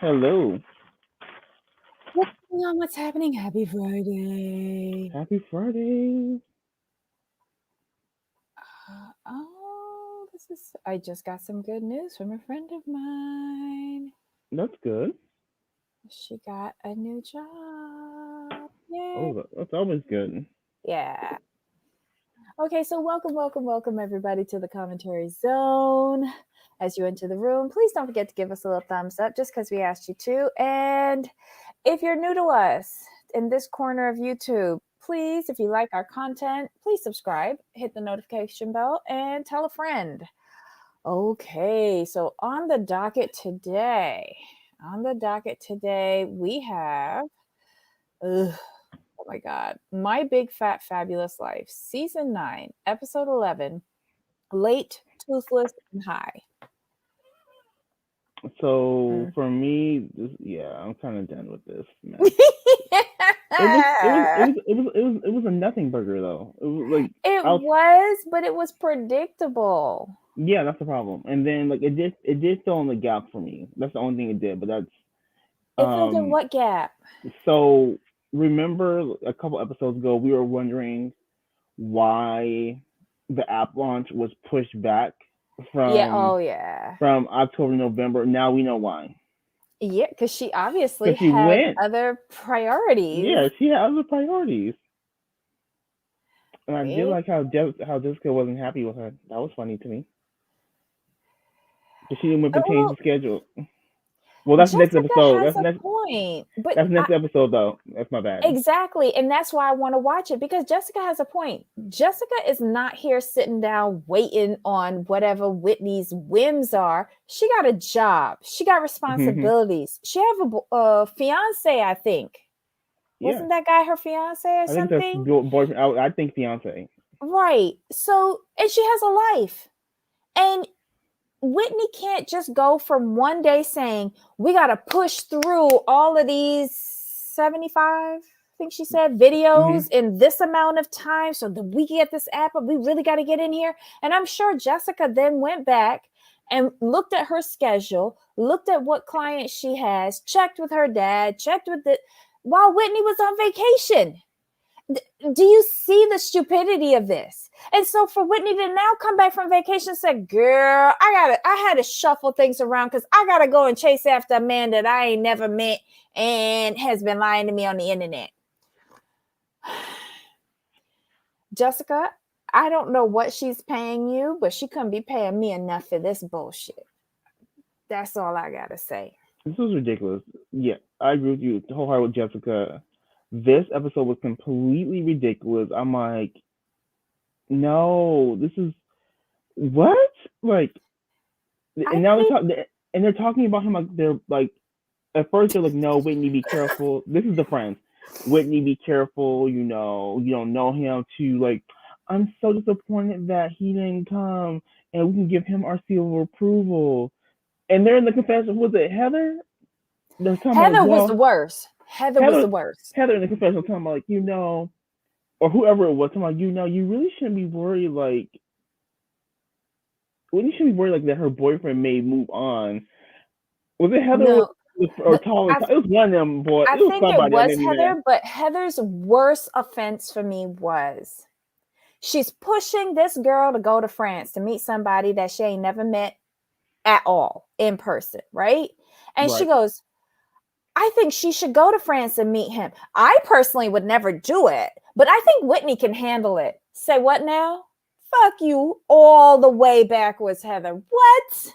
Hello. What's going on? What's happening? Happy Friday. Happy Friday. I just got some good news from a friend of mine. That's good. She got a new job. Yay. Oh, that's always good. Yeah. Okay, so welcome, everybody to the commentary zone. As you enter the room, please don't forget to give us a little thumbs up just because we asked you to. And if you're new to us in this corner of YouTube, please, if you like our content, please subscribe, hit the notification bell, and tell a friend. Okay, so on the docket today, we have, ugh, oh my God, My Big Fat Fabulous Life, Season 9, Episode 11, Late, Toothless, and High. So Mm. for me, I'm kind of done with this mess. It was a nothing burger though. It was like It I was was, but it was predictable. yeah, that's the problem. And then like it did fill in the gap for me. That's the only thing it did. But that's It filled in um what gap? so remember a couple episodes ago we were wondering why the app launch was pushed back Yeah, from oh yeah. from October to November. Now we know why. Yeah, because she obviously Because she had went. other priorities, Yeah, she had other priorities. And I did right? like how Jessica wasn't happy with her. That was funny to me. But she didn't whip and change Well, the schedule. Well, that's the next Jessica episode. has That's a next. point, but That's the next episode though. That's my bad. exactly, and that's why I want to watch it because Jessica has a point. Jessica is not here sitting down waiting on whatever Whitney's whims are. She got a job. She got responsibilities. She have a fiance, I think. Yeah, Wasn't that guy her fiance or I think that's something? boyfriend. I think fiance. Right. So, and she has a life. And Whitney can't just go from one day saying, we got to push through all of these 75, I think she said, Hmm. videos in this amount of time so that we get this app, but we really got to get in here. And I'm sure Jessica then went back and looked at her schedule, looked at what clients she has, checked with her dad, checked with the, while Whitney was on vacation. Do you see the stupidity of this? And so for Whitney to now come back from vacation and say, girl, I had to shuffle things around because I gotta go and chase after a man that I ain't never met and has been lying to me on the internet. Jessica, I don't know what she's paying you, but she couldn't be paying me enough for this bullshit. That's all I gotta say. This was ridiculous. Yeah, I agree with you wholeheartedly with Jessica. This episode was completely ridiculous. I'm like, no, this is what? Like, I and now think they're talking about him like they're like at first they're like, no, Whitney, be careful. This is the friends. Whitney, be careful. You don't know him. To like, I'm so disappointed that he didn't come, and we can give him our seal of approval. And they're in the confession. Was it Heather? They're talking about like, Heather was the well, worst. Heather was Heather, the worst. Heather in the confession talking about like, or whoever it was talking about, you really shouldn't be worried. Like, Whitney shouldn't be worried like that her boyfriend may move on. Was it Heather No, or the, Tall? I It was one of them boy. I It was think it somebody that was made me mad. Heather, but Heather's worst offense for me was she's pushing this girl to go to France to meet somebody that she ain't never met at all in person, right? And she Right. goes, I think she should go to France and meet him. I personally would never do it, but I think Whitney can handle it. Say what now? Fuck you all the way backwards, Heather. What?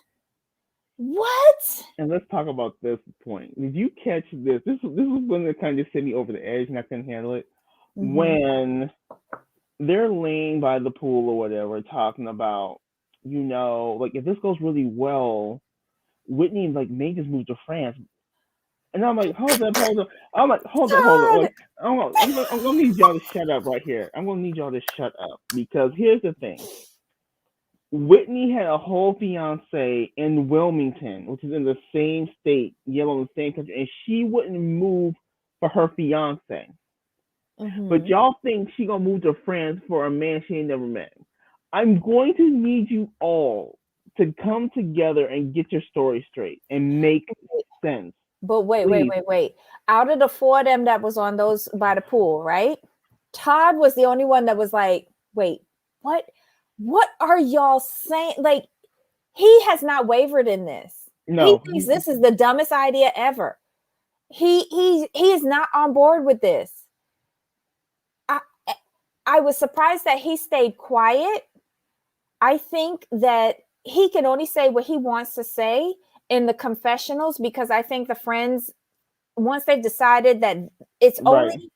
What? And let's talk about this point. Did you catch this? This was when it kind of just sent me over the edge and I couldn't handle it. Mm-hmm. When they're laying by the pool or whatever, talking about, like if this goes really well, Whitney like may just move to France. And I'm like, hold up. I'm like, hold up, hold up. God. Like, I'm gonna need y'all to shut up right here. I'm gonna need y'all to shut up because here's the thing. Whitney had a whole fiance in Wilmington, which is in the same state, yet on the same country, and she wouldn't move for her fiance. But Mm-hmm. y'all think she gonna move to France for a man she ain't never met. I'm going to need you all to come together and get your story straight and make sense. But wait, wait, Please. wait, wait. Out of the four of them that was on those by the pool, right? Todd was the only one that was like, wait, what? What are y'all saying? Like, he has not wavered in this. He No. thinks this is the dumbest idea ever. He is not on board with this. I I was surprised that he stayed quiet. I think that he can only say what he wants to say in the confessionals, because I think the friends, once they've decided that it's Right. only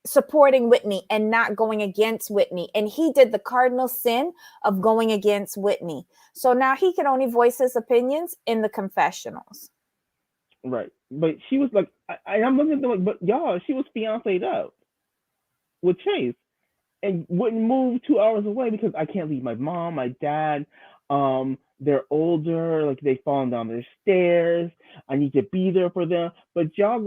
supporting Whitney and not going against Whitney, and he did the cardinal sin of going against Whitney. So now he can only voice his opinions in the confessionals. Right. But she was like, I'm looking at them like, but y'all, she was fiancéed up with Chase and wouldn't move 2 hours away because I can't leave my mom, my dad. They're older, like they've fallen down their stairs. I need to be there for them. But y'all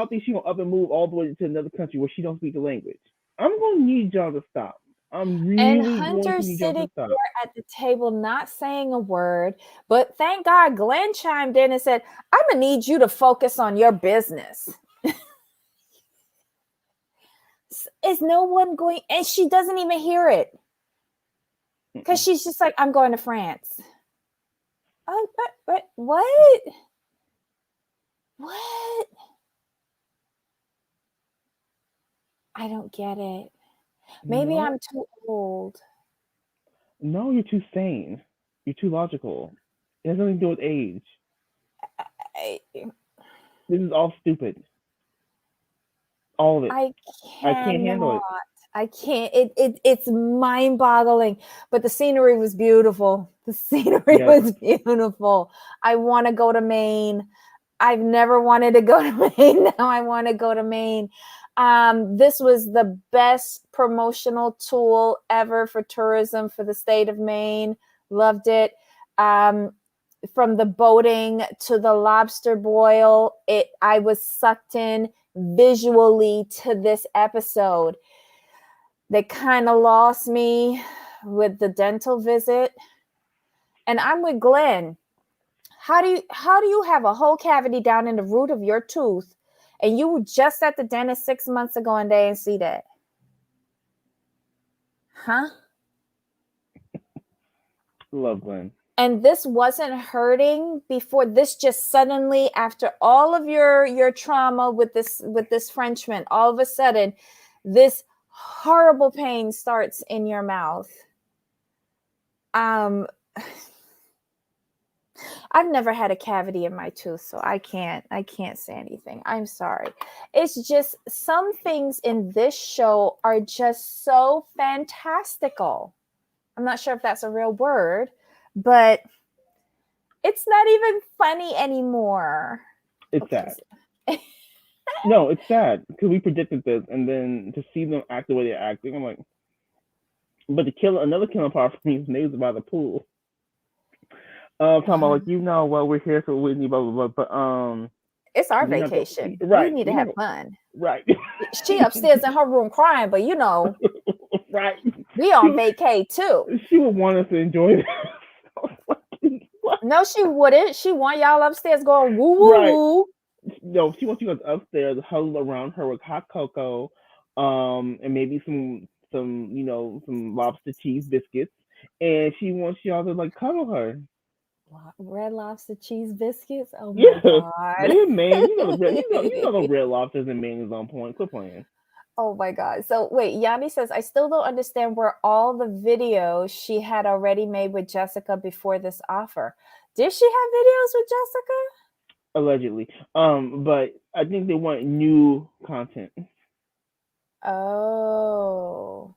think she gonna up and move all the way to another country where she don't speak the language? I'm gonna need y'all to stop. I'm And really going to Hunter need y'all sitting to stop. there at the table, not saying a word. But thank God Glenn chimed in and said, I'm going to need you to focus on your business. Is no one going? And she doesn't even hear it because she's just like, I'm going to France. Oh, what? What? I don't get it. Maybe No, I'm too old. no, you're too sane. You're too logical. It has nothing to do with age. I, This is all stupid. All of it. I I can't handle cannot. it. I can't. It's mind-boggling. But the scenery was beautiful. The scenery Yes. was beautiful. I want to go to Maine. I've never wanted to go to Maine. Now I want to go to Maine. This was the best promotional tool ever for tourism for the state of Maine. Loved it. From the boating to the lobster boil, I was sucked in visually to this episode. They kind of lost me with the dental visit. And I'm with Glenn. How do you have a whole cavity down in the root of your tooth and you were just at the dentist 6 months ago and they didn't see that? Huh? Love Glenn. And this wasn't hurting before, this just suddenly, after all of your trauma with this Frenchman, all of a sudden this horrible pain starts in your mouth. I've never had a cavity in my tooth, so I can't say anything. I'm sorry. It's just some things in this show are just so fantastical. I'm not sure if that's a real word, but it's not even funny anymore. It's Okay. sad. No, it's sad because we predicted this, and then to see them act the way they're acting, I'm like, but another killing part for me is neighbors by the pool. Talking about like, well, we're here for Whitney, blah blah blah, but it's our we're not vacation. right. We need to have fun. Right. She upstairs in her room crying, but right. We on vacay too. She would want us to enjoy this. No, she wouldn't. She want y'all upstairs going woo woo right. woo. No, she wants you guys upstairs, huddled around her with hot cocoa, and maybe some some lobster cheese biscuits, and she wants y'all to like cuddle her. Red Lobster cheese biscuits. Oh my Yeah, god! they in Maine. The red lobsters in Maine is on point. Quit playing. Oh my god! So wait, Yanni says I still don't understand where all the videos she had already made with Jessica before this offer. Did she have videos with Jessica? Allegedly, but I think they want new content. Oh.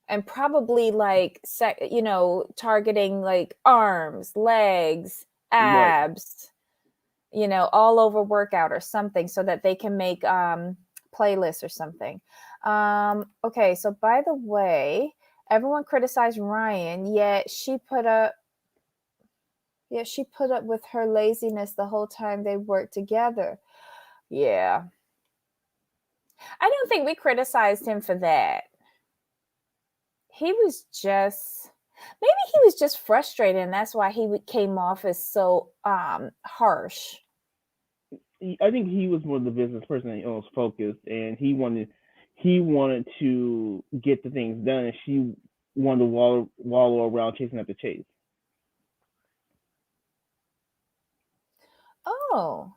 And probably like targeting like arms, legs, abs, right. All over workout or something so that they can make playlists or something. Okay, so by the way, everyone criticized Ryan, yet she put up with her laziness the whole time they worked together. Yeah. I don't think we criticized him for that. He was just frustrated, and that's why he came off as so harsh. I think he was more the business person and was focused, and he wanted to get the things done, and she wanted to wallow around chasing after Chase. Oh,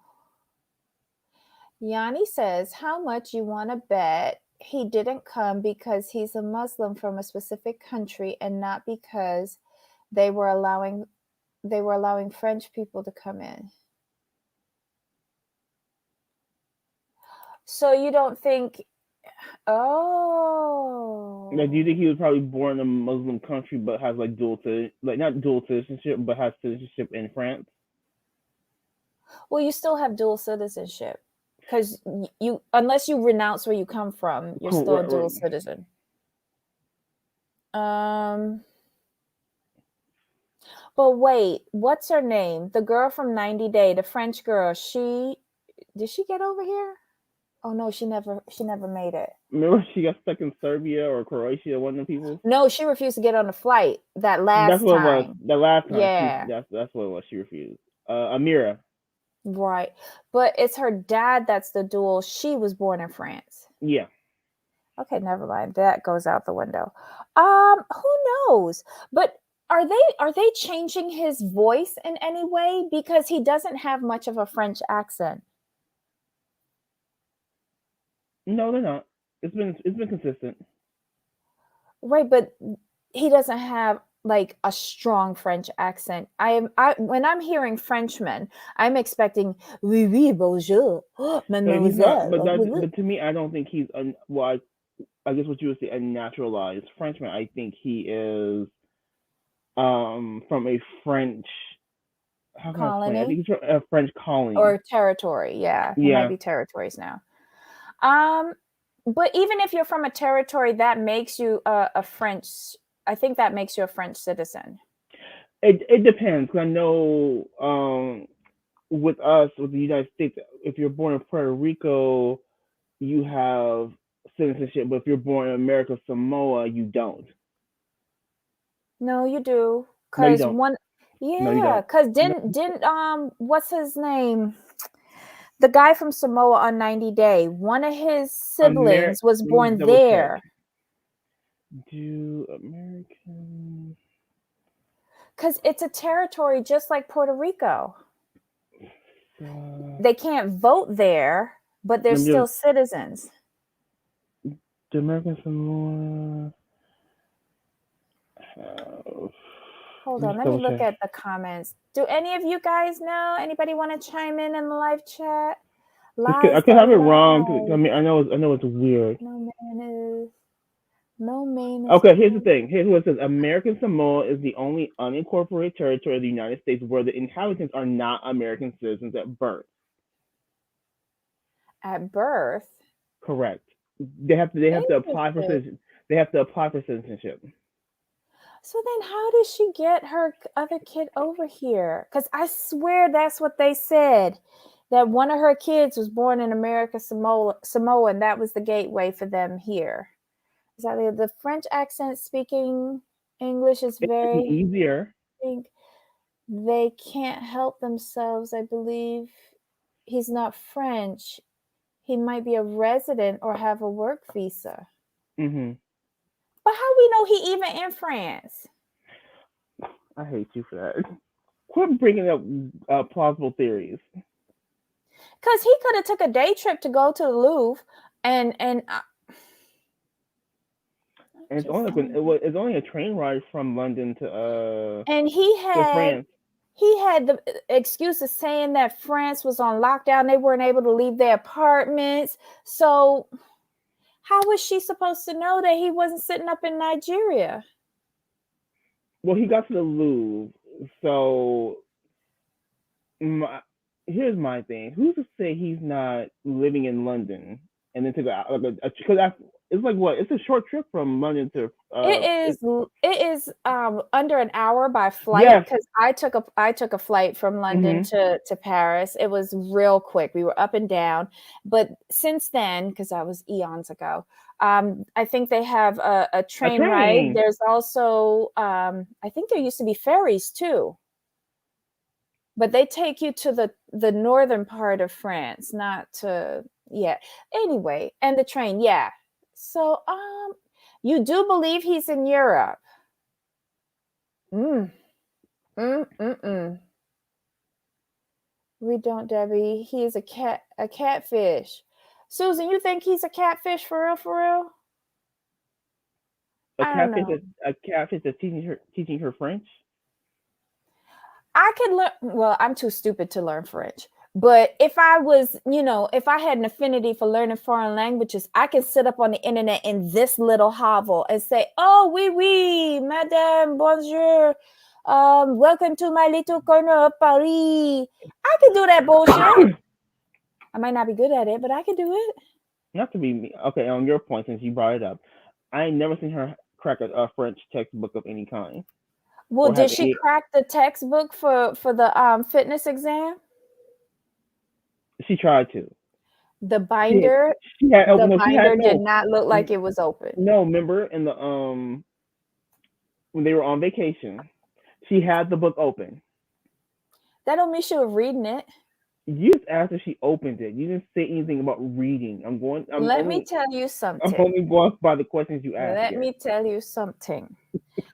Yanni says, how much you want to bet he didn't come because he's a Muslim from a specific country and not because they were allowing French people to come in. So you don't think? Oh, Like, do you think he was probably born in a Muslim country but has like not dual citizenship, but has citizenship in France? well, you still have dual citizenship because you, unless you renounce where you come from, you're still a dual citizen. But wait, what's her name? The girl from 90 Day, the French girl. Did she get over here? Oh no, she never made it. Remember she got stuck in Serbia or Croatia, one of the people? No, she refused to get on the flight that last That's what time. it was. The last time Yeah. that's what it was. She refused. Amira. Right. But it's her dad that's the dual. She was born in France. Yeah. Okay, never mind. That goes out the window. Who knows? But are they changing his voice in any way? Because he doesn't have much of a French accent. No, they're not. It's been consistent. Right, but he doesn't have like a strong French accent. When I'm hearing Frenchmen, I'm expecting oui oui bonjour, But he's not. mademoiselle. But to me, I don't think he's well. I guess what you would say a naturalized Frenchman. I think he is from a French. How can I explain? I think Colony he's from a French colony. or territory. Yeah, he might Yeah. be territories now. But even if you're from a territory, that makes you a French. I think that makes you a French citizen. It depends. 'Cause I know with us with the United States, if you're born in Puerto Rico, you have citizenship, but if you're born in America Samoa, you don't. No, you do. No, you Cause don't. one, No, you yeah. don't. Cause No, didn't what's his name? The guy from Samoa on 90 Day. One of his siblings was Let me born double check. there. Do American? Cause it's a territory just like Puerto Rico. They can't vote there, but they're still citizens. Do American Samoa? Hold on, let me look at the comments. Do any of you guys know? Anybody want to chime in the live chat? I could have it wrong. I mean, I know it's weird. No mayonnaise. Okay, here's the thing. Here's what it says: American Samoa is the only unincorporated territory of the United States where the inhabitants are not American citizens at birth. At birth? Correct. They have to apply for citizenship. They have to apply for citizenship. So then how did she get her other kid over here? Because I swear that's what they said, that one of her kids was born in America Samoa, and that was the gateway for them here. Exactly. The French accent speaking English is very easier. I think they can't help themselves, I believe. He's not French. He might be a resident or have a work visa. Mm-hmm. But how we know he even in France? I hate you for that. Quit bringing up plausible theories. Because he could have took a day trip to go to the Louvre and it's only a train ride from London to and he had France. He had the excuse of saying that France was on lockdown. They weren't able to leave their apartments. So how was she supposed to know that he wasn't sitting up in Nigeria? Well, he got to the Louvre. So here's my thing. Who's to say he's not living in London and then took because it's like what? It's a short trip from London to. It is under an hour by flight because I took a flight from London to Paris. It was real quick. We were up and down, but since then, because that was eons ago, I think they have a train ride. There's also I think there used to be ferries too. But they take you to the northern part of France, not to yeah. Anyway, and the train, yeah. So you do believe he's in Europe? Mm, mm. We don't, Debbie. He is a catfish. Susan, you think he's a catfish for real? For real? A I don't catfish know. is a catfish that's teaching her French. I could learn. Well, I'm too stupid to learn French. But if I was, if I had an affinity for learning foreign languages, I can sit up on the internet in this little hovel and say, "Oh, oui, oui, madame, bonjour, welcome to my little corner of Paris." I could do that bullshit. I might not be good at it, but I could do it. Not to be okay on your point since you brought it up. I ain't never seen her crack a French textbook of any kind Well, or have did she any. crack the textbook for the fitness exam? She tried to. The She binder, she had the no. She had binder did no. not look like it was open. No, remember in the when they were on vacation, she had the book open. That don't mean she was reading it. You just asked if she opened it. You didn't say anything about reading. I'm going. Let me tell you I'm something. only going by the questions you asked Let here. me tell you something.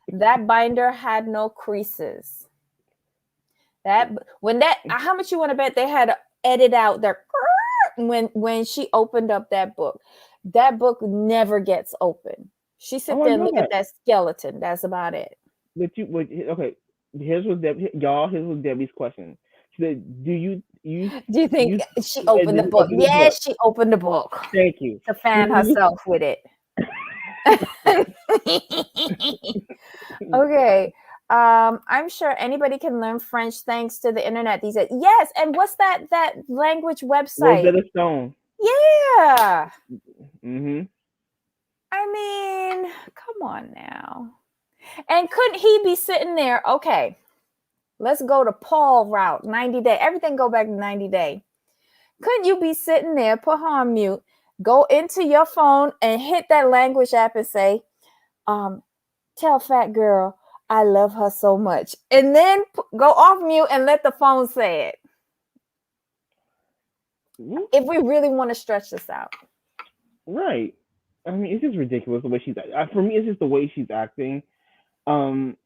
That binder had no creases. How much you want to bet they had to edit out their when she opened up that book? That book never gets open. She sit Oh, I there and know look at that. that skeleton. That's about it. But okay. Here's was Debbie's question. She said, "Do Do you think you she opened the did you book? open the book?" Yes, she opened the book Thank you. to fan herself with it. Okay. I'm sure anybody can learn French thanks to the internet these days. Yes, and what's that language website? Rosetta Stone. Yeah. Mm-hmm. I mean, come on now. And couldn't he be sitting there? Okay, let's go to Paul route, 90 day. Everything go back to 90 day. Couldn't you be sitting there, put her on mute, go into your phone and hit that language app and say, tell fat girl I love her so much. And then go off mute and let the phone say it. If we really want to stretch this out. Right. I mean, it's just ridiculous the way she's. For me, it's just the way she's acting. Um,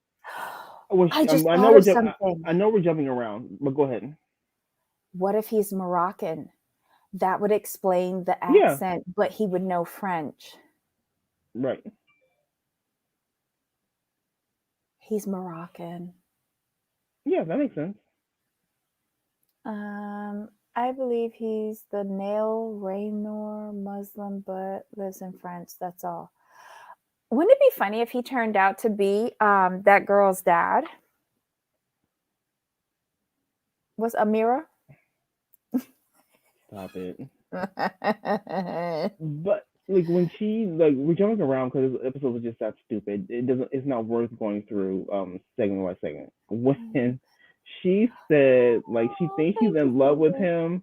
I just thought of something. I know we're jumping around, but go ahead. What if he's Moroccan? That would explain the Yeah. accent, but he would know French. Right. He's Moroccan. Yeah, that makes sense. I believe he's the Nail Raynor Muslim, but lives in France. That's all. Wouldn't it be funny if he turned out to be that girl's dad? Was Amira? Stop it. But like when we're jumping around because this episode was just that stupid. It's not worth going through segment by segment. When she said like she thinks she's in love with him,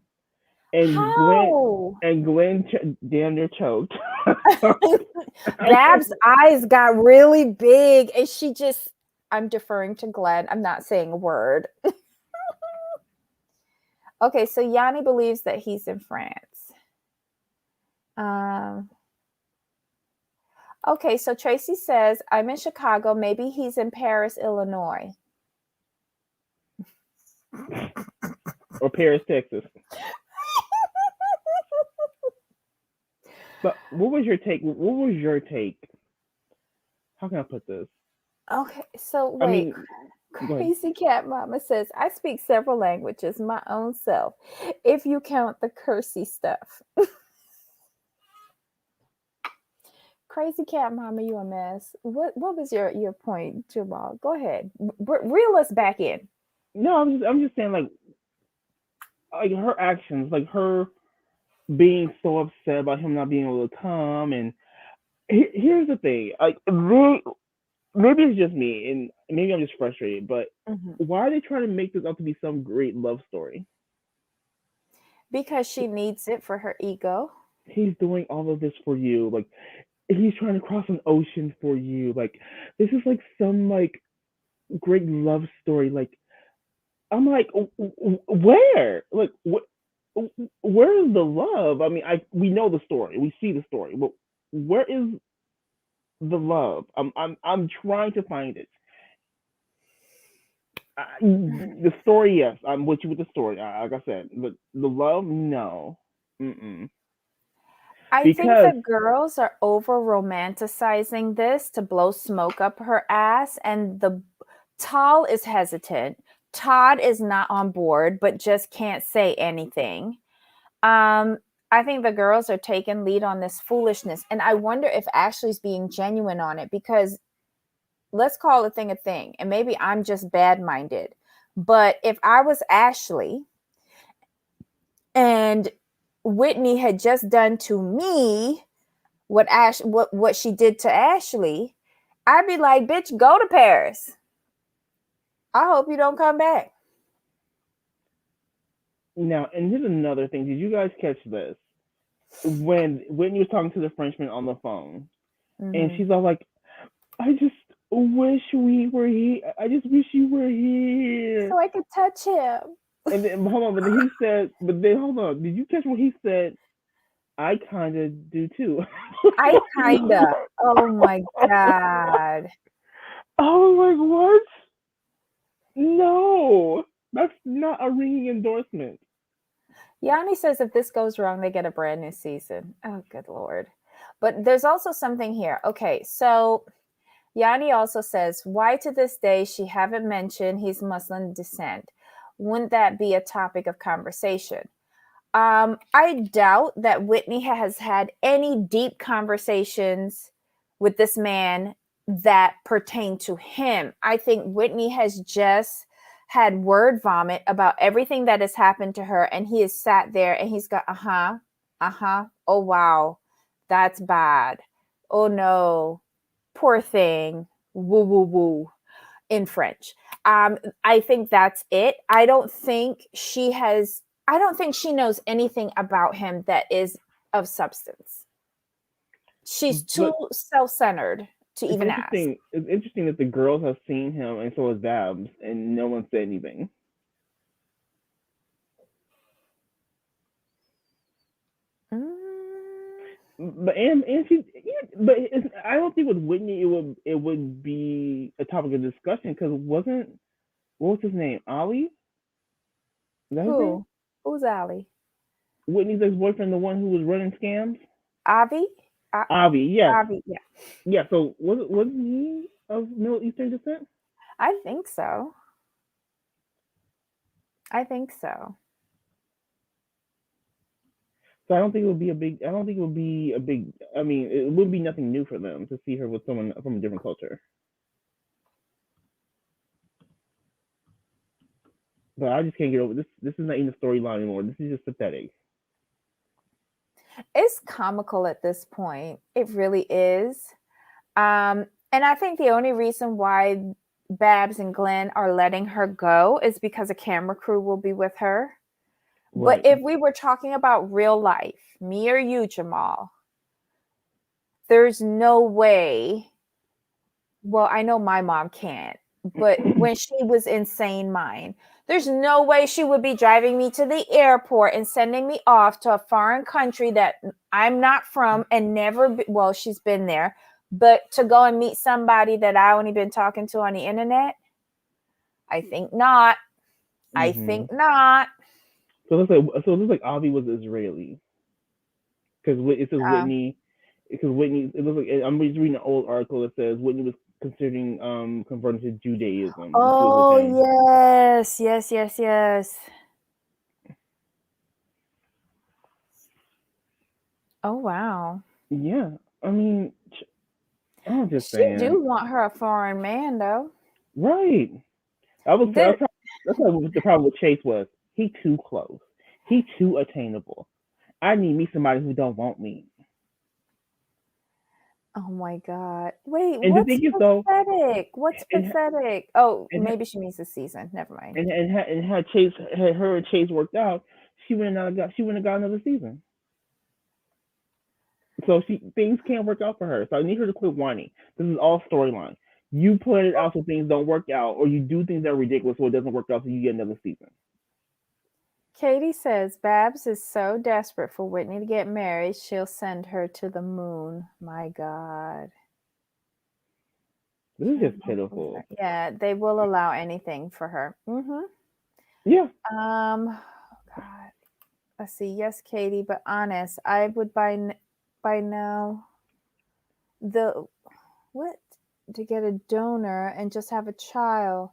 and How? Glenn damn near choked. Bab's eyes got really big, and she just. I'm deferring to Glenn. I'm not saying a word. Okay, so Yanni believes that he's in France. Okay, so Tracy says, I'm in Chicago. Maybe he's in Paris, Illinois. Or Paris, Texas. But what was your take? How can I put this? Okay, so wait. Crazy Cat Mama says, I speak several languages, my own self, if you count the cursey stuff. Crazy Cat Mama, you a mess. What was your point, Jamal? Go ahead. Reel us back in. No, I'm just saying like her actions, like her being so upset about him not being able to come, and here's the thing, like maybe it's just me, and maybe I'm just frustrated, but why are they trying to make this out to be some great love story? Because she needs it for her ego. He's doing all of this for you, like he's trying to cross an ocean for you, like this is like some like great love story, like I'm like, where? Like, where is the love? I mean, we know the story, we see the story, but where is the love? I'm trying to find it. The story, yes, I'm with you with the story. Like I said, but the love, no. Mm-mm. I think Because the girls are over romanticizing this to blow smoke up her ass, and the Tal is hesitant. Todd is not on board, but just can't say anything. Um, I think the girls are taking lead on this foolishness, and I wonder if Ashley's being genuine on it because let's call a thing, and maybe I'm just bad minded. But if I was Ashley and Whitney had just done to me what she did to Ashley, I'd be like, bitch, go to Paris. I hope you don't come back. now, and here's another thing. Did you guys catch this? When Whitney was talking to the Frenchman on the phone, and Mm-hmm. she's all like, "I just wish we were here. I just wish you were here." So I could touch him. And then hold on, but then he said, "But then hold on. Did you catch what he said? I kind of do too." I kinda. Oh my God. I was like, "What? No, that's not a ringing endorsement." Yanni says if this goes wrong, they get a brand new season. Oh, good Lord. But there's also something here. Okay, so Yanni also says, why to this day she haven't mentioned he's Muslim descent? Wouldn't that be a topic of conversation? I doubt that Whitney has had any deep conversations with this man that pertain to him. I think Whitney has just had word vomit about everything that has happened to her, and he has sat there and he's got, oh wow, that's bad. Oh no, poor thing. Woo woo woo in French. I think that's it. I don't think she knows anything about him that is of substance. She's too But self-centered to even ask. It's interesting that the girls have seen him, and so has Babs, and no one said anything. Mm, But she, yeah, but I don't think with Whitney it would be a topic of discussion because wasn't what was his name, Ali? Is that his name? who? Who's Ali? Whitney's ex-boyfriend, the one who was running scams. Avi? A- Avi, yes, Avi, yeah. yeah. So was he of Middle Eastern descent? I think so. I think so. So I don't think it would be a big. I don't think it would be a big. I mean, it would be nothing new for them to see her with someone from a different culture. But I just can't get over this. This is not even a storyline anymore. This is just pathetic. It's comical at this point. It really is. And I think the only reason why Babs and Glenn are letting her go is because a camera crew will be with her. But Right. if we were talking about real life, me or you, Jamal, there's no way. Well, I know my mom can't, but when she was insane mind, there's no way she would be driving me to the airport and sending me off to a foreign country that I'm not from and never, well, she's been there, but to go and meet somebody that I only been talking to on the internet, I think not. I hmm think not. So it looks like Avi was Israeli because it says Uh, Whitney. Because Whitney, it looks like I'm just reading an old article that says Whitney was considering converting to Judaism when she was with oh, him. yes, yes, yes, yes. Oh, wow. Yeah, I mean, I'm just She saying, do want her a foreign man, though. right? I was The, that's what the problem with Chase was. He too close. He too attainable. I need me somebody who don't want me. Oh my God. Wait, And the what's thing is though, pathetic? What's and pathetic? Oh, and maybe she means the season. Never mind. had Chase had her and Chase worked out, she wouldn't have got another season. So things can't work out for her. So I need her to quit whining. This is all storyline. You put it out so things don't work out, or you do things that are ridiculous so it doesn't work out, so you get another season. Katie says Babs is so desperate for Whitney to get married, she'll send her to the moon. My God. This is just pitiful. Yeah, they will allow anything for her. Yeah. God. Let's see. Yes, Katie, but honest, I would by now the what to get a donor and just have a child.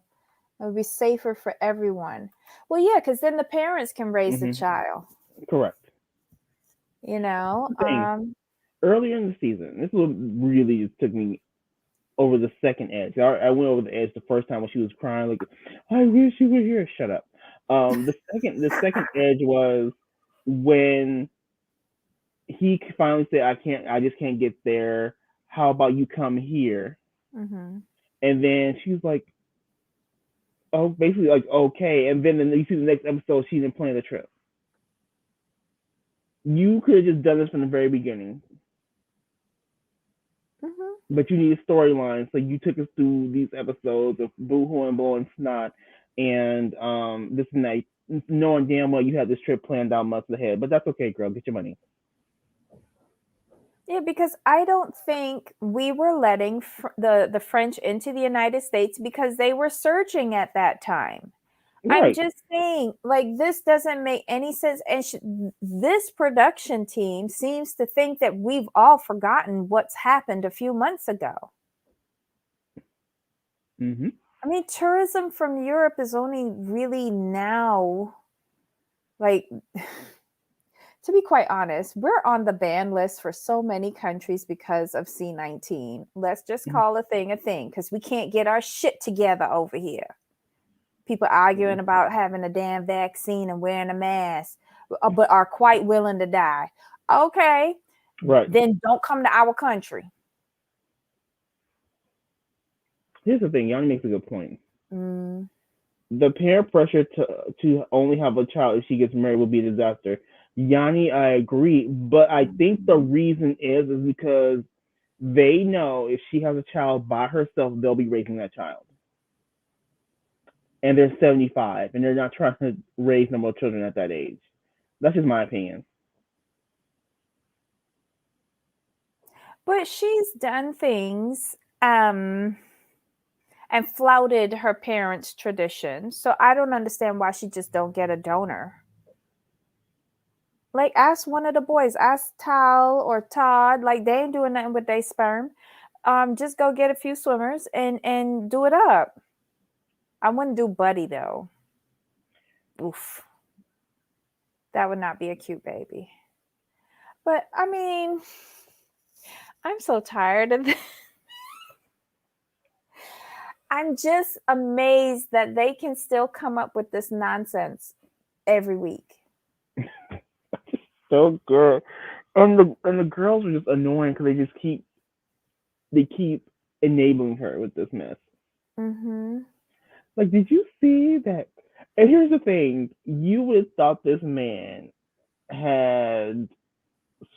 It would be safer for everyone. Well, yeah, because then the parents can raise the child. Correct. You know. Earlier in the season, this was really just took me over the second edge. I went over the edge the first time when she was crying, like, I wish you were here. Shut up. The second edge was when he finally said, I just can't get there. How about you come here? Mm-hmm. And then she's like, oh, basically like, okay. And then you see the next episode, she didn't plan the trip. You could have just done this from the very beginning. Mm-hmm. But you need a storyline, so you took us through these episodes of boohoo and blowing snot, and this night, knowing damn well you had this trip planned out months ahead. But that's okay, girl. Get your money. Yeah, because I don't think we were letting the French into the United States because they were surging at that time. I'm Right. just saying, like, this doesn't make any sense. And this production team seems to think that we've all forgotten what's happened a few months ago. Mm-hmm. I mean, tourism from Europe is only really now, like, to be quite honest, we're on the ban list for so many countries because of C-19. Let's just call a thing because we can't get our shit together over here. People arguing about having a damn vaccine and wearing a mask, but are quite willing to die. Okay. Right. Then don't come to our country. Here's the thing. Yanni makes a good point. Mm. The peer pressure to only have a child if she gets married will be a disaster. Yanni, I agree, but I think the reason is because they know if she has a child by herself, they'll be raising that child. And they're 75, and they're not trying to raise no more children at that age. That's just my opinion. But she's done things and flouted her parents' tradition. So I don't understand why she just don't get a donor. Like, ask one of the boys, ask Tal or Todd. Like, they ain't doing nothing with their sperm. Just go get a few swimmers and do it up. I wouldn't do Buddy though. Oof. That would not be a cute baby. But I mean, I'm so tired of this. I'm just amazed that they can still come up with this nonsense every week. So good. And the girls are just annoying because they keep enabling her with this mess. Mm-hmm. Like, did you see that? And here's the thing: you would have thought this man had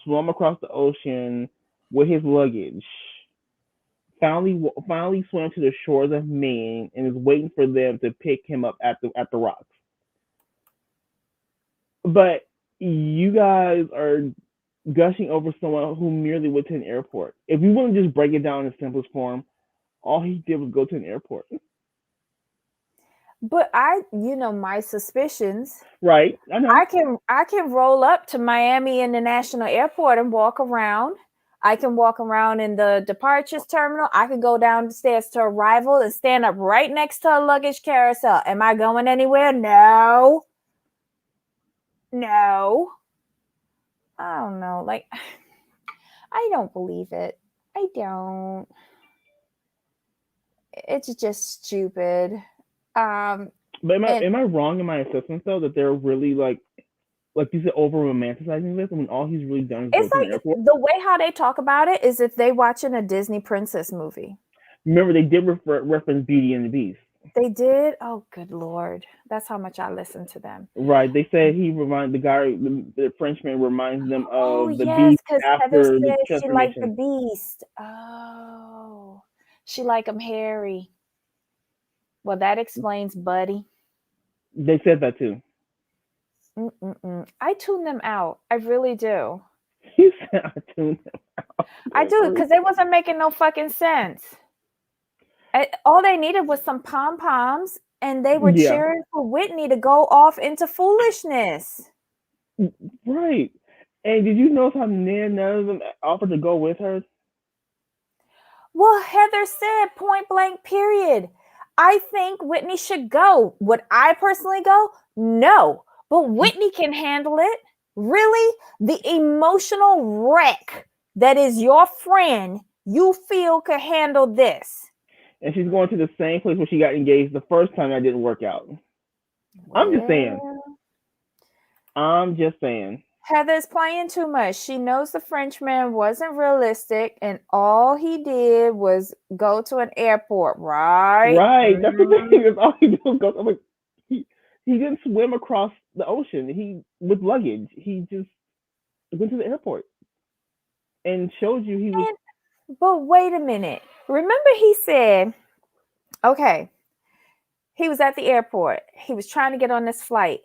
swum across the ocean with his luggage, finally swam to the shores of Maine, and is waiting for them to pick him up at the rocks. But you guys are gushing over someone who merely went to an airport. If you want to just break it down in the simplest form, all he did was go to an airport. But my suspicions. Right, I know. I can roll up to Miami International Airport and walk around. I can walk around in the departures terminal. I can go downstairs to arrival and stand up right next to a luggage carousel. Am I going anywhere? No. No. I don't know. Like, I don't believe it. I don't. It's just stupid. But am I wrong in my assessment though that they're really like you said over romanticizing this when all he's really done is go to an airport? The way how they talk about it is if they watching a Disney princess movie. Remember, they did reference Beauty and the Beast. They did? Oh, good Lord. That's how much I listen to them. Right. They said the Frenchman reminds them of the yes, Beast because Heather after the said she liked the transformation. Beast. Oh. She like him hairy. Well, that explains Buddy. They said that too. I tune them out. I really do. He said I tuned him out. I do, because they wasn't making no fucking sense. All they needed was some pom poms, and they were Yeah. cheering for Whitney to go off into foolishness. Right. And did you notice how none of them offered to go with her? Well, Heather said point blank, period. I think Whitney should go. Would I personally go? No. But Whitney can handle it. Really? The emotional wreck that is your friend, you feel could handle this? And she's going to the same place where she got engaged the first time that didn't work out. I'm just saying. I'm just saying. Heather's playing too much. She knows the Frenchman wasn't realistic, and all he did was go to an airport, right? Right. That's the thing. That's all he did was go. I'm like, he didn't swim across the ocean. He with luggage. He just went to the airport and showed you he was. But wait a minute. Remember, he said, okay, he was at the airport. He was trying to get on this flight.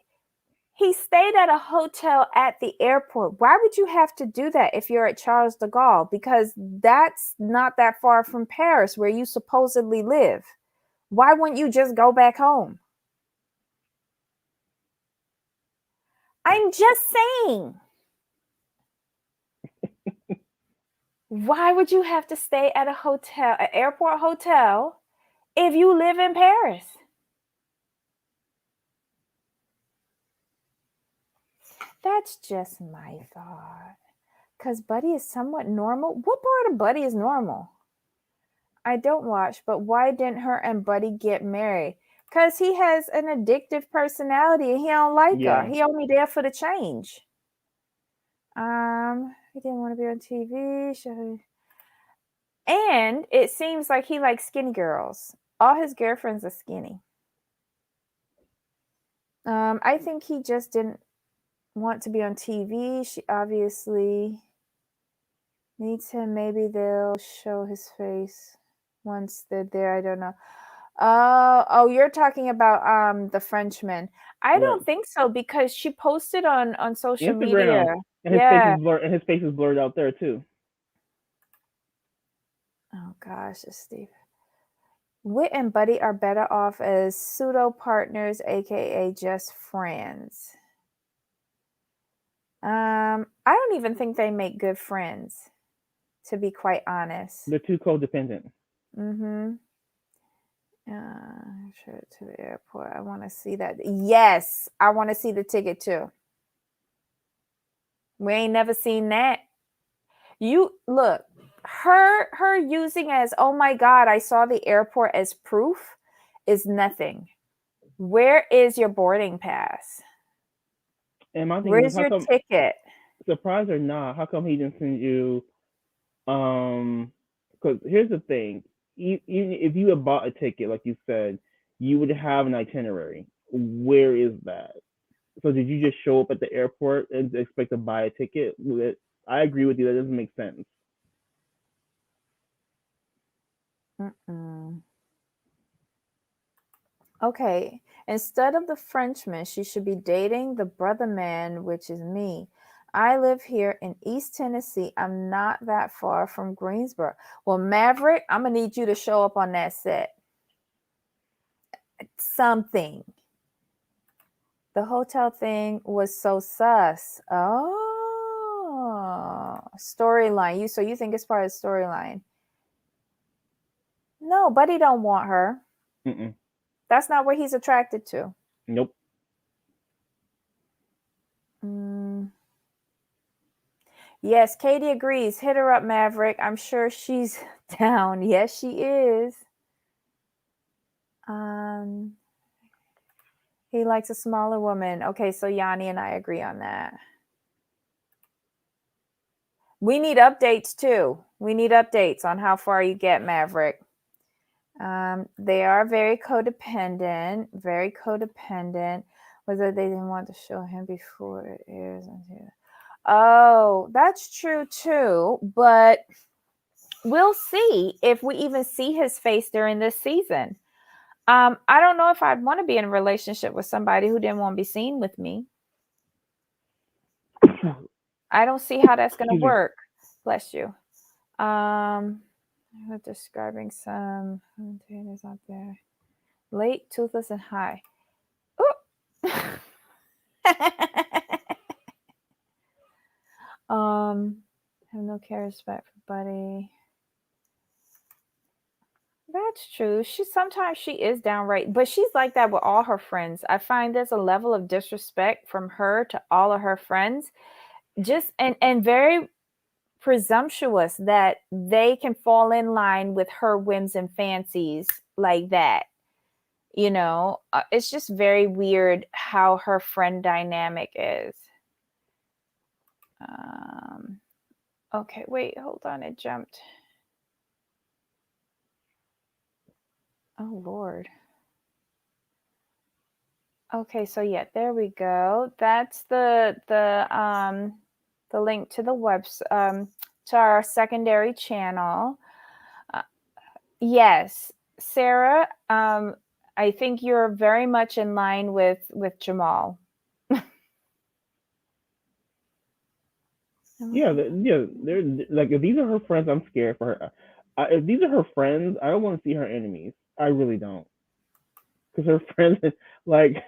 He stayed at a hotel at the airport. Why would you have to do that if you're at Charles de Gaulle? Because that's not that far from Paris, where you supposedly live. Why wouldn't you just go back home? I'm just saying. Why would you have to stay at a hotel, an airport hotel, if you live in Paris? That's just my thought. Because Buddy is somewhat normal. What part of Buddy is normal? I don't watch, but why didn't her and Buddy get married? Because he has an addictive personality and he don't like her. He only there for the change. He didn't want to be on TV. And it seems like he likes skinny girls. All his girlfriends are skinny. I think he just didn't want to be on TV. She obviously needs him. Maybe they'll show his face once they're there. I don't know. Oh, you're talking about the Frenchman. I don't think so, because she posted on social media. And his face is blurred, and his face is blurred out there too. Oh gosh, Steve. Whit and Buddy are better off as pseudo partners, aka just friends. I don't even think they make good friends, to be quite honest. They're too codependent. Trip to the airport. I want to see that. Yes, I want to see the ticket too. We ain't never seen that. You look, her using as, oh my God, I saw the airport as proof is nothing. Where is your boarding pass? And my thing Where's your ticket? Surprise or not, how come he didn't send you? Because here's the thing: even if you had bought a ticket, like you said, you would have an itinerary. Where is that? So did you just show up at the airport and expect to buy a ticket? I agree with you. That doesn't make sense. Okay. Instead of the Frenchman, she should be dating the brother man, which is me. I live here in East Tennessee. I'm not that far from Greensboro. Well, Maverick, I'm going to need you to show up on that set. Something. The hotel thing was so sus. Oh, storyline. So you think it's part of the storyline? No, Buddy don't want her. That's not what he's attracted to. Nope. Yes, Katie agrees. Hit her up, Maverick. I'm sure she's down. Yes, she is. He likes a smaller woman. Okay, so Yanni and I agree on that. We need updates too. We need updates on how far you get, Maverick. They are very codependent. Very codependent. Whether they didn't want to show him before it airs. Oh, that's true too. But we'll see if we even see his face during this season. I don't know if I'd want to be in a relationship with somebody who didn't want to be seen with me. I don't see how that's going to Excuse me. work. Bless you. I'm describing some commentators out there. Late, toothless, and high. Ooh. Have no care, respect for Buddy. That's true. Sometimes she is downright, but she's like that with all her friends. I find there's a level of disrespect from her to all of her friends, just and very presumptuous that they can fall in line with her whims and fancies like that. It's just very weird how her friend dynamic is. Okay, wait, hold on, it jumped. Oh Lord. Okay, so yeah, there we go. That's the link to the to our secondary channel. Yes, Sarah, I think you're very much in line with Jamal. Yeah, they're like, if these are her friends, I'm scared for her. If these are her friends, I don't want to see her enemies. I really don't, because her friends, like,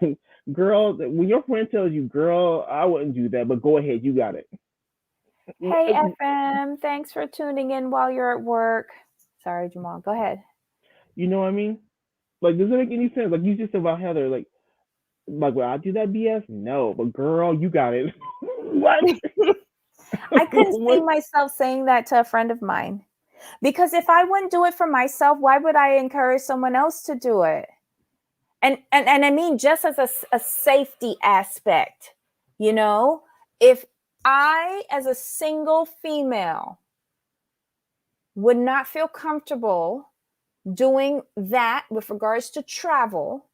girl, when your friend tells you, "Girl, I wouldn't do that," but go ahead, you got it. Hey FM, thanks for tuning in while you're at work. Sorry, Jamal, go ahead. You know what I mean? Like, does it make any sense? Like, you just about Heather, like, will I do that BS? No, but girl, you got it. What? I couldn't see What? myself saying that to a friend of mine. Because if I wouldn't do it for myself, why would I encourage someone else to do it? And I mean, just as a safety aspect, if I, as a single female, would not feel comfortable doing that with regards to travel,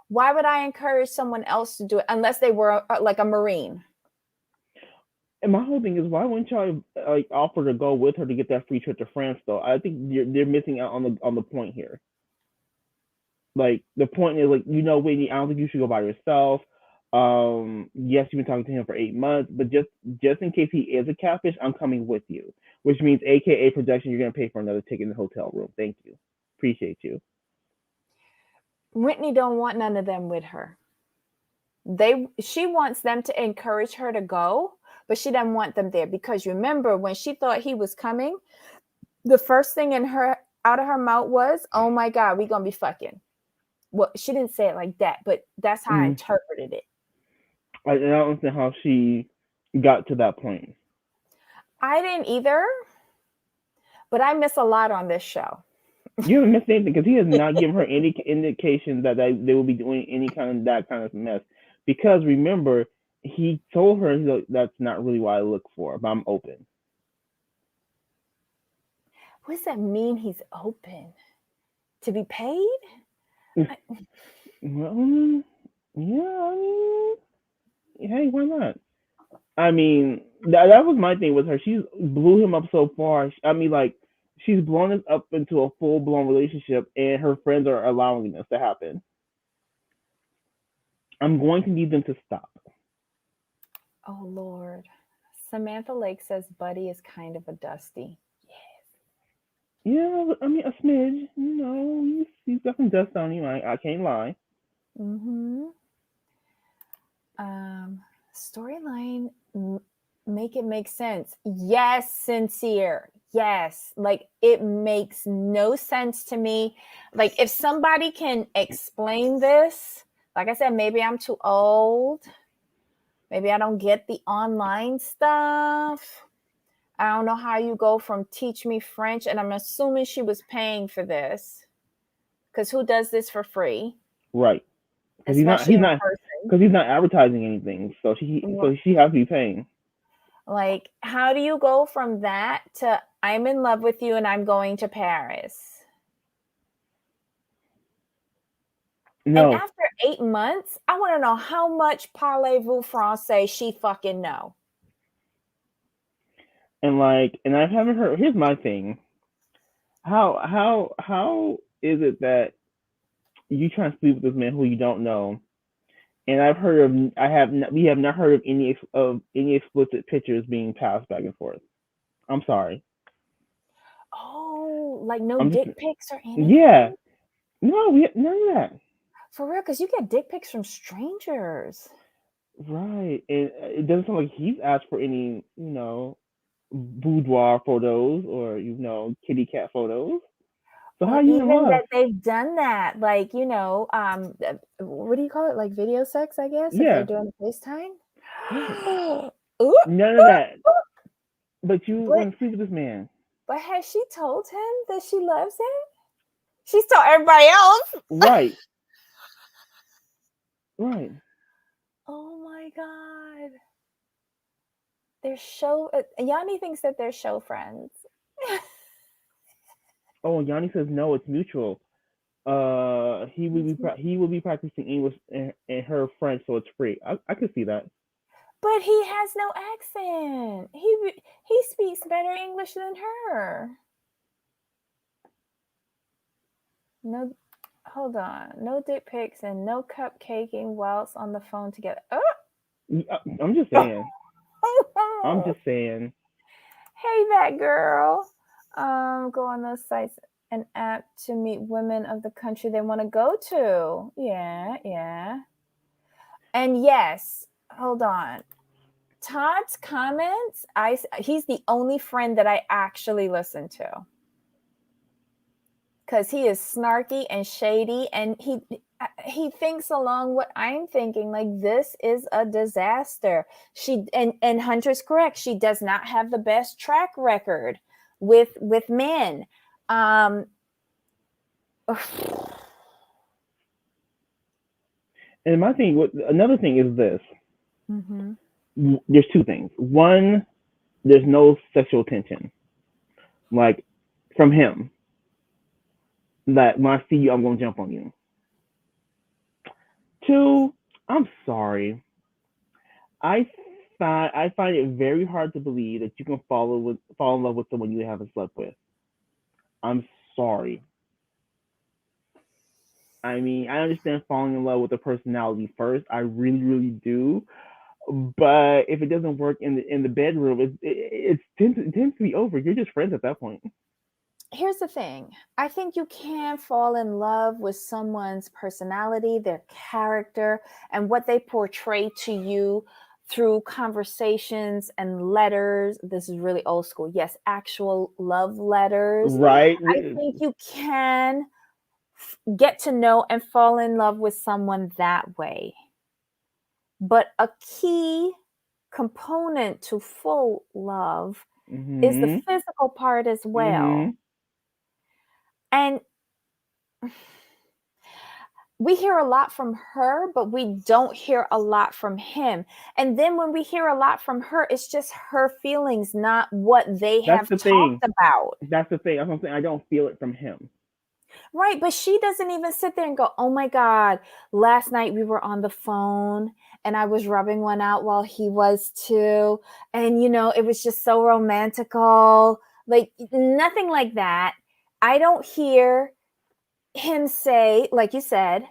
why would I encourage someone else to do it unless they were like a Marine? And my whole thing is, why wouldn't y'all like offer to go with her to get that free trip to France? Though I think they're missing out on the point here. Like, the point is, like, Whitney, I don't think you should go by yourself. Yes, you've been talking to him for 8 months, but just in case he is a catfish, I'm coming with you, which means, AKA projection, you're gonna pay for another ticket in the hotel room. Thank you, appreciate you. Whitney don't want none of them with her. She wants them to encourage her to go, but she doesn't want them there, because remember, when she thought he was coming, the first thing out of her mouth was, "Oh my God, we gonna be fucking." Well, she didn't say it like that, but that's how I interpreted it. I don't understand how she got to that point. I didn't either, but I miss a lot on this show. You haven't missed anything, because he has not given her any indication that they will be doing any kind of mess. Because remember, he told her, he's like, "That's not really what I look for, but I'm open." What does that mean? He's open to be paid? Well, yeah, I mean, hey, why not? I mean, that was my thing with her. She blew him up so far. I mean, like, she's blown us up into a full blown relationship, and her friends are allowing this to happen. I'm going to need them to stop. Oh Lord. Samantha Lake says Buddy is kind of a Dusty. Yeah, I mean, a smidge. He's got some dust on him. I can't lie. Mm-hmm. Storyline, make it make sense. Yes, Sincere. Yes, like, it makes no sense to me. Like, if somebody can explain this, like I said, maybe I'm too old. Maybe I don't get the online stuff. I don't know how you go from teach me French, and I'm assuming she was paying for this, because who does this for free? Right. Because Especially in he's not advertising anything, so she has to be paying. Like, how do you go from that to I'm in love with you and I'm going to Paris? No. And after 8 months, I want to know how much parlez-vous français she fucking know. And I haven't heard. Here's my thing. how is it that you try to sleep with this man who you don't know? And we have not heard of any explicit pictures being passed back and forth. I'm sorry. Oh, like no I'm just dick pics or yeah. anything? No, we none of that. For real, because you get dick pics from strangers. Right, and it doesn't sound like he's asked for any, boudoir photos or kitty cat photos. So how Or are you in even love? that they've done that, like, what do you call it? Like video sex, I guess, if they're Yeah, doing FaceTime. right. Ooh, None of ooh, that. ooh. But you But want to sleep with this man, but has she told him that she loves him? She's told everybody else. right? Right. Oh my god. They're show Yanni thinks that they're show friends. Oh, and Yanni says no, it's mutual. He will be practicing English and her French, so it's free. I could see that. But he has no accent. He speaks better English than her. No, hold on. No dick pics and no cupcaking whilst on the phone together. I'm just saying. I'm Oh. just saying. Hey, that girl. Go on those sites and app to meet women of the country they want to go to. Yeah, yeah. And yes, hold on. Todd's comments, he's the only friend that I actually listen to. Because he is snarky and shady, and he thinks along what I'm thinking. Like, this is a disaster. And Hunter's correct. She does not have the best track record with men. Um, And another thing is this. mm-hmm. There's two things. One, there's no sexual tension, like from him. That when I see you, I'm gonna jump on you. Two, I'm sorry. I find it very hard to believe that you can fall in love with someone you haven't slept with. I'm sorry. I mean, I understand falling in love with a personality first. I really, really do. But if it doesn't work in the bedroom, it tends to be over. You're just friends at that point. Here's the thing. I think you can fall in love with someone's personality, their character, and what they portray to you through conversations and letters. This is really old school. Yes, actual love letters. Right? I think you can get to know and fall in love with someone that way. But a key component to full love is the Mhm. physical part as well. Mhm. And we hear a lot from her, but we don't hear a lot from him. And then when we hear a lot from her, it's just her feelings, not what they That's have the talked thing. about. That's the thing. That's what I'm saying. I don't feel it from him. Right. But she doesn't even sit there and go, oh my God, last night we were on the phone and I was rubbing one out while he was too. And, it was just so romantical. Like, nothing like that. I don't hear him say, like you said,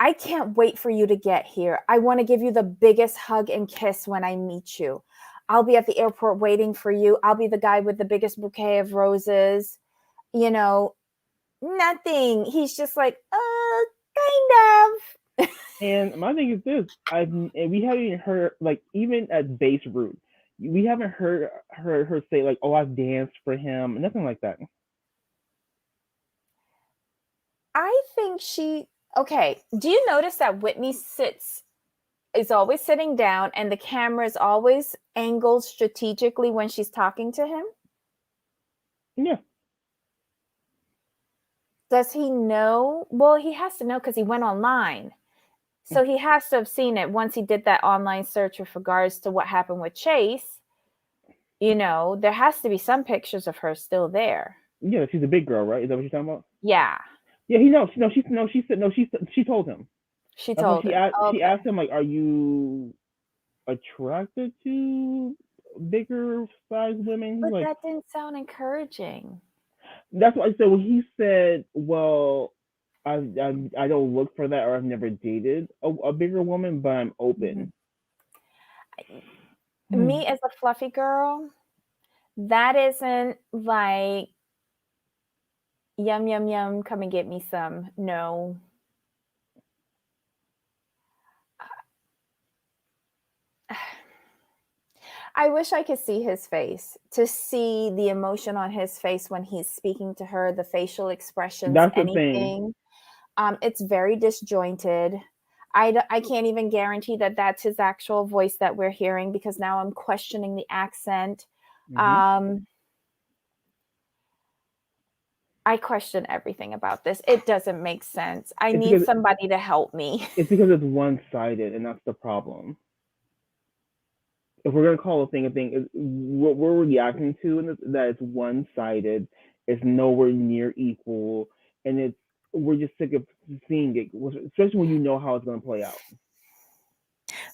I can't wait for you to get here. I want to give you the biggest hug and kiss when I meet you. I'll be at the airport waiting for you. I'll be the guy with the biggest bouquet of roses. You know, nothing. He's just like, kind of. And my thing is this: we haven't even heard, like, even at base root, we haven't heard her say like, "Oh, I've danced for him," nothing like that. I think okay. Do you notice that Whitney is always sitting down and the camera is always angled strategically when she's talking to him? Yeah, Does he know? Well, he has to know because he went online. So he has to have seen it once he did that online search with regards to what happened with Chase. There has to be some pictures of her still there. yeah. She's a big girl, right? Is that what you're talking about? Yeah, Yeah, he knows. No, she no, she said no. She told him. she That's why told him. she Okay. asked him like, "Are you attracted to bigger sized women?" He's But like, that didn't sound encouraging. That's what I said when he said, "Well, I don't look for that, or I've never dated a bigger woman, but I'm Mhm. open." Me as a fluffy girl, that isn't like yum yum yum, come and get me some. No. I wish I could see his face, to see the emotion on his face when he's speaking to her, the facial expressions, That's the thing. anything. It's very disjointed. I can't even guarantee that that's his actual voice that we're hearing, because now I'm questioning the accent. Hmm. Um, I question everything about this. It doesn't make sense. I It's need because somebody to help me. it's one sided, and that's the problem. If we're gonna call a thing, what we're reacting to, and that it's one sided, it's nowhere near equal, and we're just sick of seeing it, especially when you know how it's gonna play out.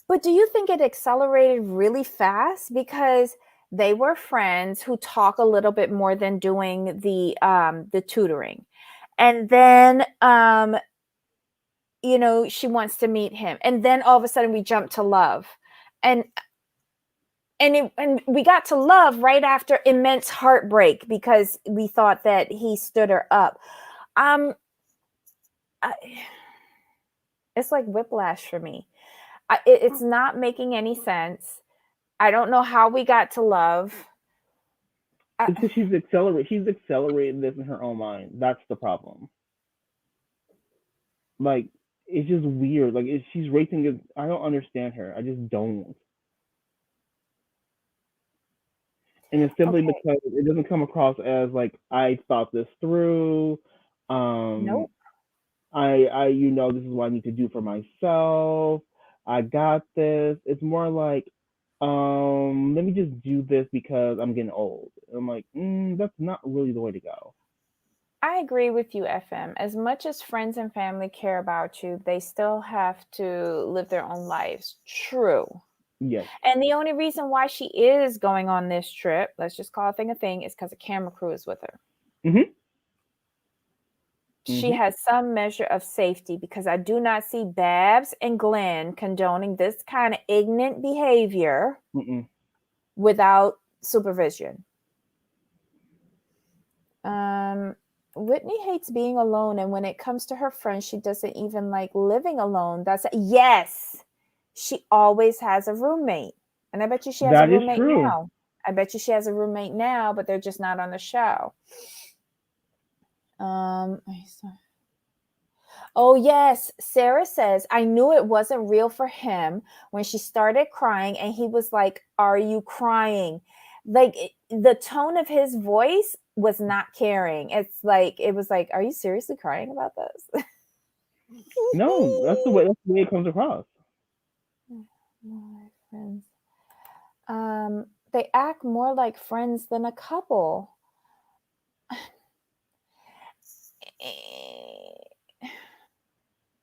But do you think it accelerated really fast because they were friends who talk a little bit more than doing the tutoring? And then she wants to meet him. And then all of a sudden we jump to love. And and we got to love right after immense heartbreak because we thought that he stood her up. Um I, it's like whiplash for me. It's not making any sense. I don't know how we got to love. I, It's because she's accelerating this in her own mind. That's the problem. Like, it's just weird. Like, she's racing it. I don't understand her. I just don't. And it's simply okay, because it doesn't come across as like I thought this through. Um, nope. this is what I need to do for myself. I got this. It's more like, let me just do this because I'm getting old. I'm like, that's not really the way to go. I agree with you, FM. As much as friends and family care about you, they still have to live their own lives. True. Yes. And the only reason why she is going on this trip, let's just call a thing, is because a camera crew is with her. Mhm. She Mhm. has some measure of safety, because I do not see Babs and Glenn condoning this kind of ignorant behavior Mm-mm. without supervision. Um, Whitney hates being alone, and when it comes to her friends, she doesn't even like living alone. Yes, she always has a roommate, and I bet you she has a That is roommate true. now. I bet you she has a roommate now, but they're just not on the show. Um, oh yes, Sarah says I knew it wasn't real for him when she started crying, and he was like, "Are you crying?" Like the tone of his voice was not caring. It was like, "Are you seriously crying about this?" No, that's the way it comes across. My friends. They act more like friends than a couple.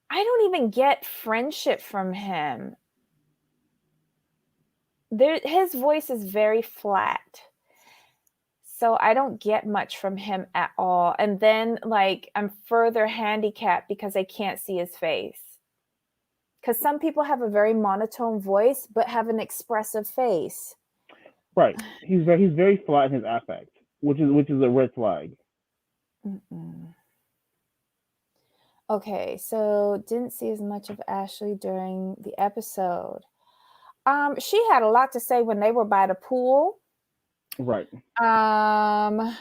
I don't even get friendship from him. His voice is very flat. So I don't get much from him at all. And then like I'm further handicapped because I can't see his face. Because some people have a very monotone voice but have an expressive face. Right. He's very flat in his affect, which is a red flag. Mm-mm. Okay, so didn't see as much of Ashley during the episode. She had a lot to say when they were by the pool. Right. Um,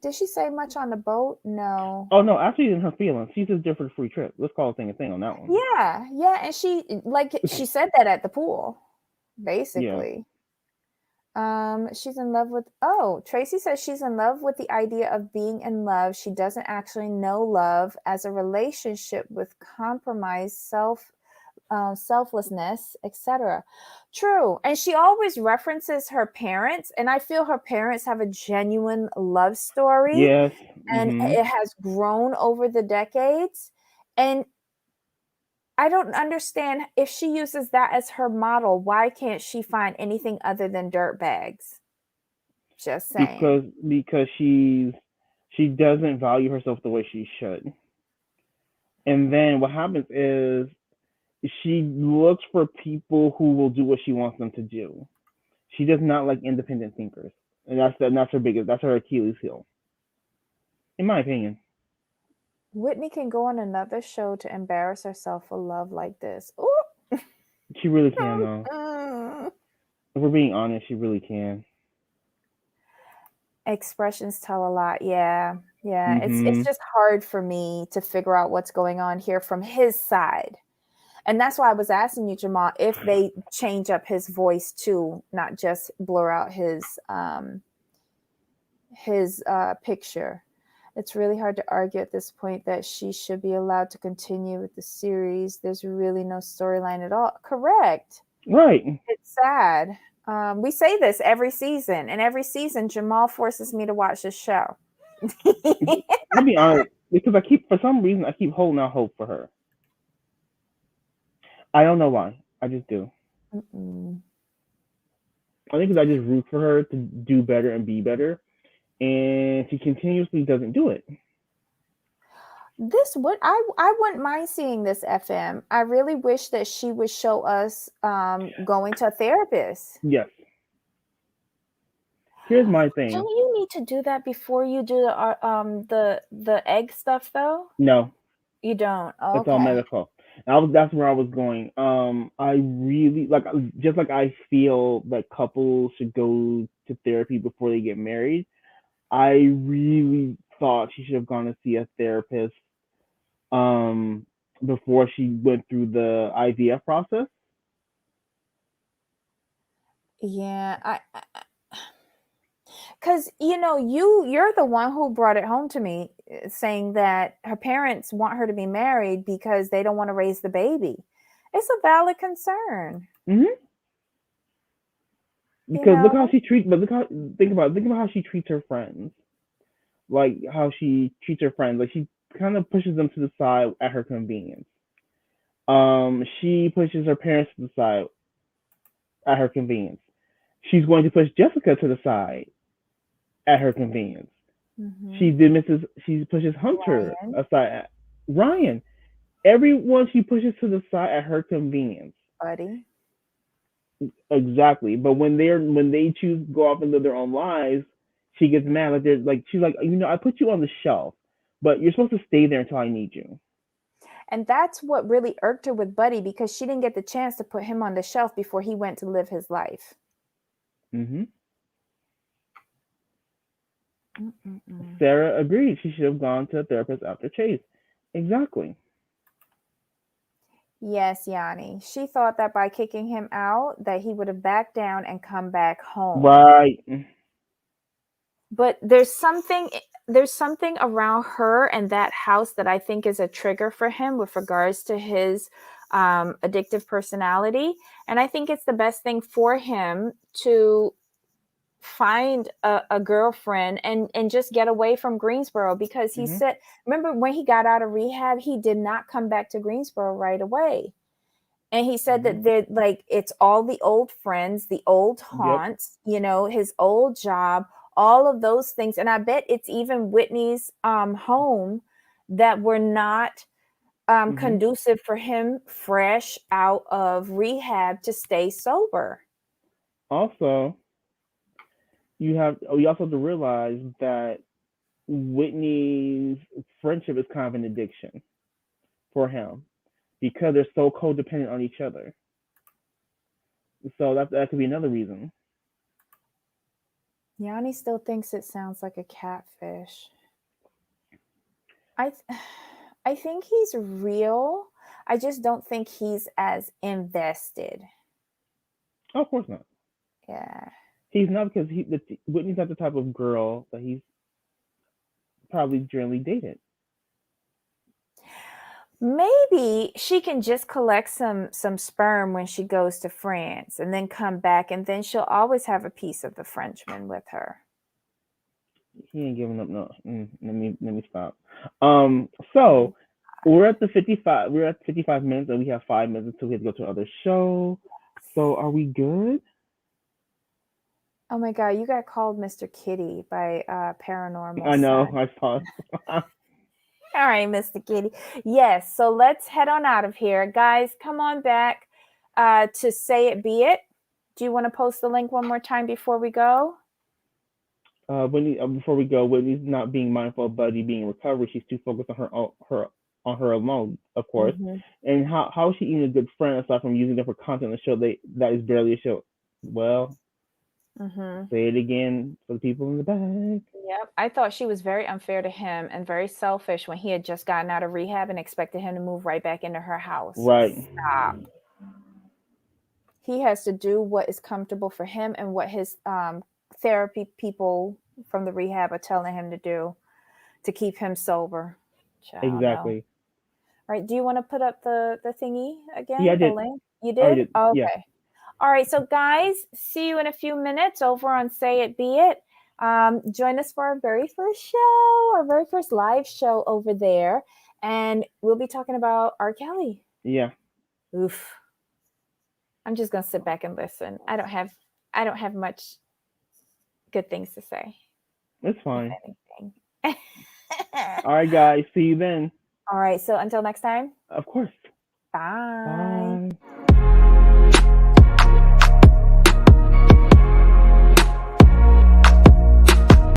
did she say much on the boat? No. Oh no, actually, in her feelings, she's just different free trip. Let's call a thing on that one. Yeah, and she said that at the pool, Yeah. basically. She's in love with Tracy says she's in love with the idea of being in love. She doesn't actually know love as a relationship with compromise, selflessness, etc. True. And she always references her parents, and I feel her parents have a genuine love story, Yes. and Mhm. it has grown over the decades. And I don't understand, if she uses that as her model, why can't she find anything other than dirt bags? Just saying. Because she doesn't value herself the way she should. And then what happens is she looks for people who will do what she wants them to do. She does not like independent thinkers, and that's her Achilles heel, in my opinion. Whitney can go on another show to embarrass herself for love like this. Ooh. She really can, though. If we're being honest, she really can. Expressions tell a lot. Yeah. Yeah. It's Mm-hmm. just hard for me to figure out what's going on here from his side. And that's why I was asking you, Jamal, if they change up his voice too, not just blur out his picture. It's really hard to argue at this point that she should be allowed to continue with the series. There's really no storyline at all. Correct. Right. It's sad. We say this every season, and every season Jamal forces me to watch this show. I'll be honest, because for some reason, I keep holding out hope for her. I don't know why. I just do. Mm-mm. I think because I just root for her to do better and be better, and she continuously doesn't do it. I wouldn't mind seeing this FM. I really wish that she would show us going to a therapist. Yes. Here's my thing. Don't you need to do that before you do the egg stuff though? No. You don't. Oh, It's all medical. That's where I was going. I really just like I feel that couples should go to therapy before they get married. I really thought she should have gone to see a therapist before she went through the IVF process. Yeah, because you're the one who brought it home to me, saying that her parents want her to be married because they don't want to raise the baby. It's a valid concern. Mm-hmm. Because look how she treats. But think about how she treats her friends. Like how she treats her friends. Like she kind of pushes them to the side at her convenience. She pushes her parents to the side at her convenience. She's going to push Jessica to the side at her convenience. Mm-hmm. She pushes Hunter aside. Ryan. Everyone she pushes to the side at her convenience. Buddy. Exactly. But when they choose to go off and live their own lives, she gets mad. She's like, I put you on the shelf, but you're supposed to stay there until I need you. And that's what really irked her with Buddy, because she didn't get the chance to put him on the shelf before he went to live his life. Mm-hmm. Sarah agreed. She should have gone to a therapist after Chase. Exactly. Yes, Yanni. She thought that by kicking him out, that he would have backed down and come back home. Right. But there's something around her and that house that I think is a trigger for him with regards to his addictive personality. And I think it's the best thing for him to find a girlfriend and just get away from Greensboro, because he said, remember when he got out of rehab, he did not come back to Greensboro right away. And he said that it's all the old friends, the old haunts, his old job, all of those things. And I bet it's even Whitney's home that were not conducive for him fresh out of rehab to stay sober. Also, you also have to realize that Whitney's friendship is kind of an addiction for him because they're so codependent on each other. So that could be another reason. Yanni still thinks it sounds like a catfish. I think he's real. I just don't think he's as invested. Oh, of course not. Yeah. He's not, because Whitney's not the type of girl that he's probably generally dated. Maybe she can just collect some sperm when she goes to France and then come back, and then she'll always have a piece of the Frenchman with her. He ain't giving up. No. Let me stop. So we're at 55 minutes, and we have 5 minutes until we have to go to another show. So are we good? Oh my God, you got called Mr. Kitty by Paranormal I know. Sun. I saw. All right, Mr. Kitty. Yes, so let's head on out of here. Guys, come on back to Say It Be It. Do you want to post the link one more time before we go? Whitney, before we go, Whitney's not being mindful of Buddy being in recovery. She's too focused on her alone, of course. Mm-hmm. And how is she even a good friend aside from using them for content on the show that is barely a show? Well, Mm-hmm. say it again for the people in the back. Yep. I thought she was very unfair to him and very selfish when he had just gotten out of rehab and expected him to move right back into her house. Right. Stop. He has to do what is comfortable for him and what his therapy people from the rehab are telling him to do to keep him sober. Child, no. All Exactly. right. Do you want to put up the thingy Yeah, I again? The did. link? You I already did? did. Yeah. Okay. All right. So, guys, see you in a few minutes over on Say It Be It. Join us for our very first show, our very first live show over there. And we'll be talking about R. Kelly. Yeah. Oof. I'm just gonna sit back and listen. I don't have much good things to say. That's If fine. anything. All right, guys. See you then. All right. So until next time. Of course. Bye. Bye.